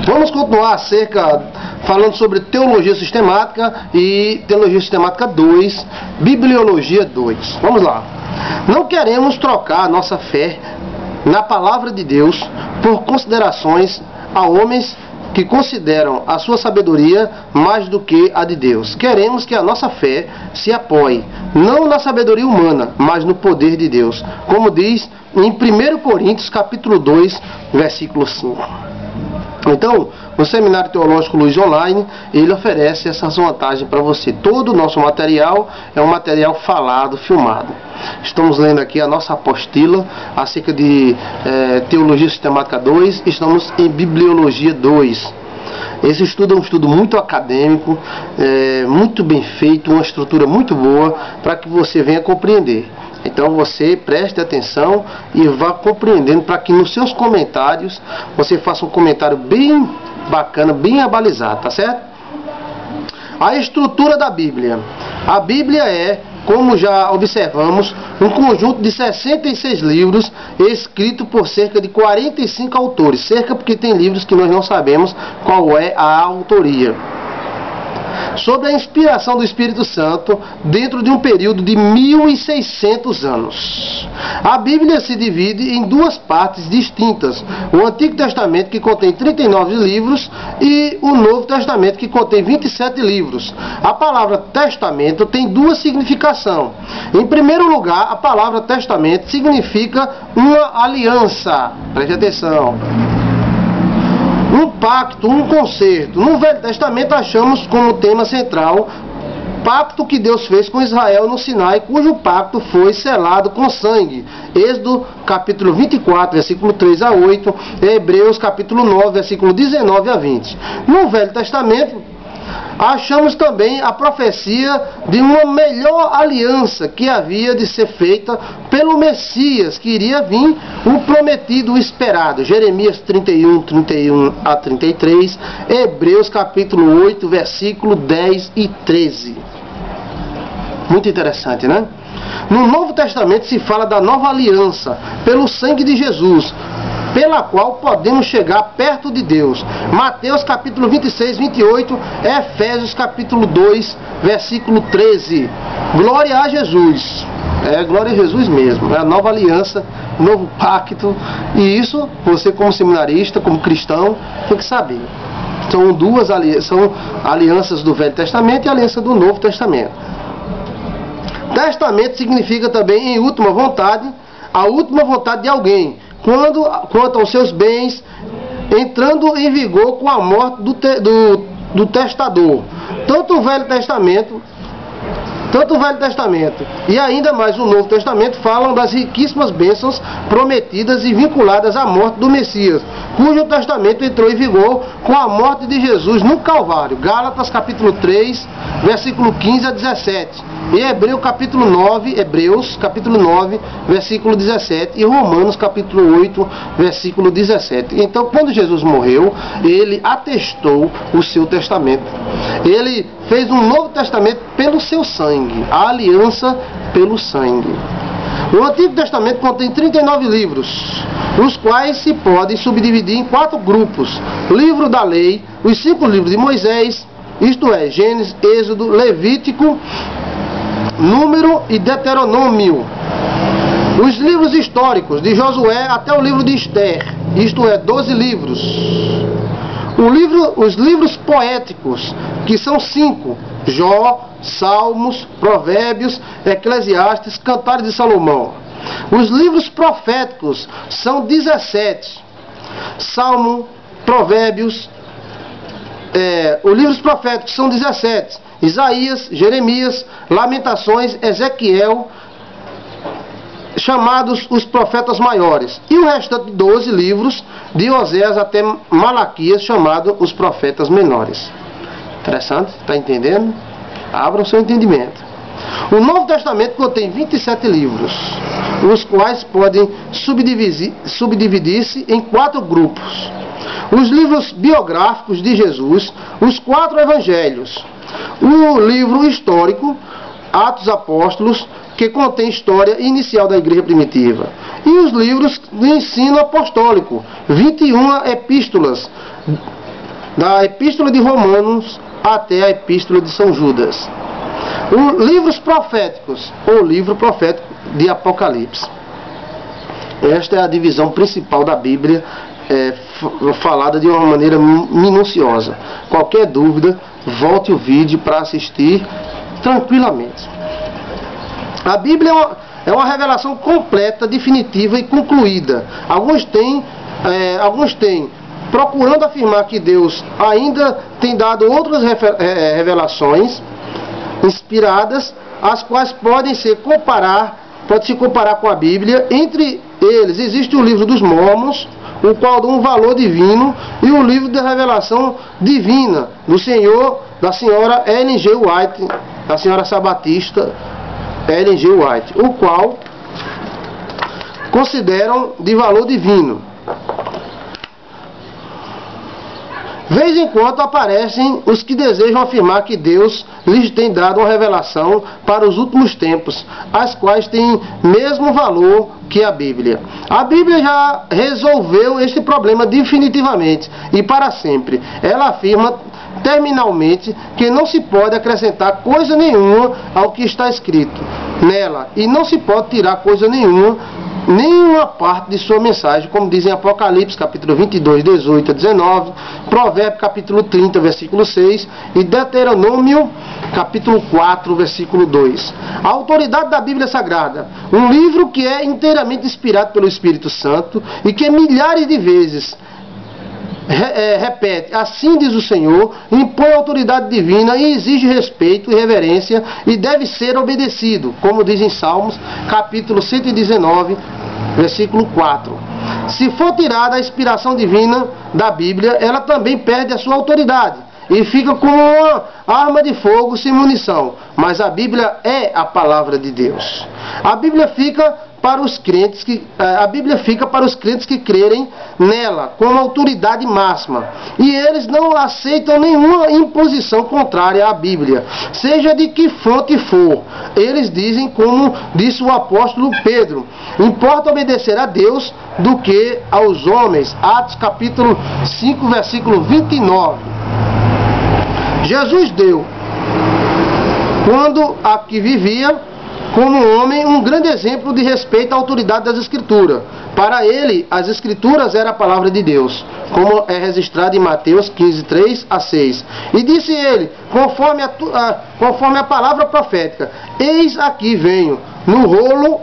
Vamos continuar falando sobre teologia sistemática e teologia sistemática 2, bibliologia 2. Vamos lá. Não queremos trocar nossa fé na palavra de Deus por considerações a homens que consideram a sua sabedoria mais do que a de Deus. Queremos que a nossa fé se apoie, não na sabedoria humana, mas no poder de Deus, como diz em 1 Coríntios capítulo 2, versículo 5. Então, o Seminário Teológico Luz Online, ele oferece essas vantagens para você. Todo o nosso material é um material falado, filmado. Estamos lendo aqui a nossa apostila acerca de Teologia Sistemática 2, estamos em Bibliologia 2. Esse estudo é um estudo muito acadêmico, muito bem feito, uma estrutura muito boa para que você venha compreender. Então você preste atenção e vá compreendendo para que nos seus comentários você faça um comentário bem bacana, bem abalizado, tá certo? A estrutura da Bíblia. A Bíblia é, como já observamos, um conjunto de 66 livros escrito por cerca de 45 autores. Cerca porque tem livros que nós não sabemos qual é a autoria. Sobre a inspiração do Espírito Santo dentro de um período de 1600 anos. A Bíblia se divide em duas partes distintas. O Antigo Testamento, que contém 39 livros, e o Novo Testamento, que contém 27 livros. A palavra testamento tem duas significações. Em primeiro lugar, a palavra testamento significa uma aliança. Preste atenção. Um pacto, um concerto. No Velho Testamento achamos como tema central pacto que Deus fez com Israel no Sinai, cujo pacto foi selado com sangue. Êxodo capítulo 24, versículo 3 a 8, Hebreus capítulo 9, versículo 19 a 20. No Velho Testamento achamos também a profecia de uma melhor aliança que havia de ser feita pelo Messias, que iria vir, o prometido, o esperado. Jeremias 31, 31 a 33, Hebreus capítulo 8, versículo 10 e 13. Muito interessante, né? No Novo Testamento se fala da nova aliança, pelo sangue de Jesus, pela qual podemos chegar perto de Deus. Mateus capítulo 26, 28, Efésios capítulo 2, versículo 13. Glória a Jesus. Glória a Jesus mesmo. É a nova aliança, novo pacto. E isso, você como seminarista, como cristão, tem que saber. São alianças do Velho Testamento e a aliança do Novo Testamento. Testamento significa também, em última vontade, a última vontade de alguém, quanto aos seus bens, entrando em vigor com a morte do testador. Tanto o Velho Testamento e ainda mais o Novo Testamento falam das riquíssimas bênçãos prometidas e vinculadas à morte do Messias, cujo testamento entrou em vigor com a morte de Jesus no Calvário. Gálatas capítulo 3, versículo 15 a 17. E Hebreus capítulo 9, versículo 17, e Romanos capítulo 8, versículo 17. Então, quando Jesus morreu, ele atestou o seu testamento. Ele fez um novo testamento pelo seu sangue, a aliança pelo sangue. O Antigo Testamento contém 39 livros, os quais se podem subdividir em 4 grupos: livro da lei, os 5 livros de Moisés, isto é, Gênesis, Êxodo, Levítico, Número e Deuteronômio. Os livros históricos, de Josué até o livro de Esther, isto é, 12 livros. Os livros poéticos, que são 5, Jó, Salmos, Provérbios, Eclesiastes, Cantares de Salomão. Os livros proféticos são 17, Salmo, Provérbios, os livros proféticos são 17, Isaías, Jeremias, Lamentações, Ezequiel, chamados os profetas maiores, e o restante de 12 livros, de Oséias até Malaquias, chamados os profetas menores. Interessante? Está entendendo? Abra o seu entendimento. O Novo Testamento contém 27 livros, os quais podem subdividir-se em 4 grupos: os livros biográficos de Jesus, os 4 evangelhos, o livro histórico, Atos Apóstolos, que contém história inicial da igreja primitiva, e os livros de ensino apostólico, 21 epístolas, da Epístola de Romanos até a Epístola de São Judas. Livros proféticos, ou livro profético de Apocalipse. Esta é a divisão principal da Bíblia, falada de uma maneira minuciosa. Qualquer dúvida, volte o vídeo para assistir tranquilamente. A Bíblia é uma revelação completa, definitiva e concluída. Alguns têm, procurando afirmar que Deus ainda tem dado outras revelações inspiradas, as quais pode se comparar com a Bíblia. Entre eles existe o livro dos Mormons, o qual dá um valor divino, e o livro da revelação divina da senhora Ellen G. White, da senhora sabatista Ellen G. White, o qual consideram de valor divino. Vez em quando aparecem os que desejam afirmar que Deus lhes tem dado uma revelação para os últimos tempos, as quais têm mesmo valor que a Bíblia. A Bíblia já resolveu este problema definitivamente e para sempre. Ela afirma terminalmente que não se pode acrescentar coisa nenhuma ao que está escrito nela, e não se pode tirar coisa nenhuma parte de sua mensagem, como diz em Apocalipse capítulo 22, 18 a 19, Provérbios capítulo 30, versículo 6 e Deuteronômio capítulo 4, versículo 2. A autoridade da Bíblia Sagrada, um livro que é inteiramente inspirado pelo Espírito Santo e que milhares de vezes repete, assim diz o Senhor, impõe autoridade divina e exige respeito e reverência e deve ser obedecido, como diz em Salmos capítulo 119, versículo 4. Se for tirada a inspiração divina da Bíblia, ela também perde a sua autoridade e fica como uma arma de fogo sem munição. Mas a Bíblia é a palavra de Deus. A Bíblia fica para os crentes que crerem nela como autoridade máxima, e eles não aceitam nenhuma imposição contrária à Bíblia, seja de que fonte for. Eles dizem, como disse o apóstolo Pedro, importa obedecer a Deus do que aos homens. Atos capítulo 5, versículo 29. Jesus deu, quando aqui vivia como homem, um grande exemplo de respeito à autoridade das Escrituras. Para ele, as Escrituras eram a palavra de Deus, como é registrado em Mateus 15, 3 a 6. E disse ele, conforme a palavra profética, eis aqui venho, no rolo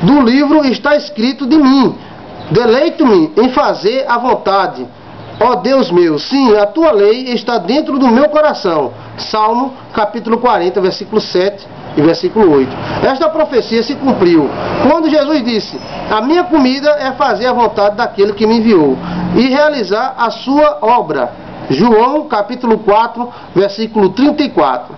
do livro está escrito de mim, deleito-me em fazer a vontade. Ó Deus meu, sim, a tua lei está dentro do meu coração. Salmo capítulo 40, versículo 7 e versículo 8. Esta profecia se cumpriu quando Jesus disse, a minha comida é fazer a vontade daquele que me enviou e realizar a sua obra. João capítulo 4, versículo 34.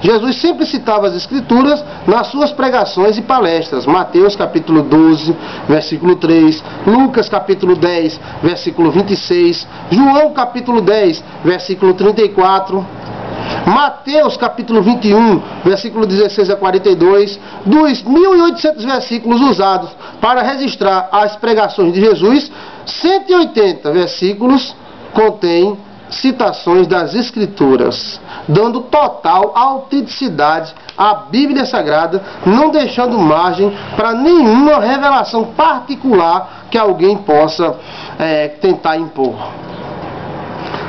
Jesus sempre citava as Escrituras nas suas pregações e palestras. Mateus capítulo 12, versículo 3, Lucas capítulo 10, versículo 26, João capítulo 10, versículo 34, Mateus capítulo 21, versículo 16 a 42, dos 1.800 versículos usados para registrar as pregações de Jesus, 180 versículos contêm citações das Escrituras, dando total autenticidade à Bíblia Sagrada, não deixando margem para nenhuma revelação particular que alguém possa tentar impor.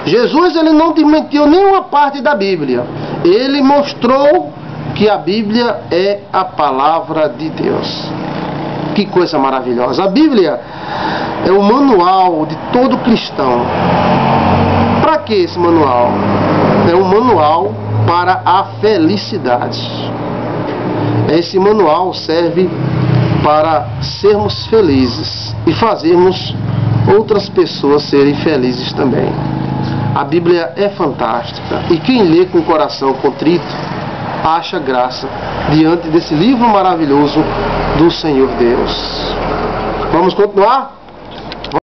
Jesus ele não desmentiu nenhuma parte da Bíblia. Ele mostrou que a Bíblia é a palavra de Deus. Que coisa maravilhosa! A Bíblia é o manual de todo cristão. Para que esse manual? É um manual para a felicidade. Esse manual serve para sermos felizes e fazermos outras pessoas serem felizes também. A Bíblia é fantástica e quem lê com o coração contrito acha graça diante desse livro maravilhoso do Senhor Deus. Vamos continuar?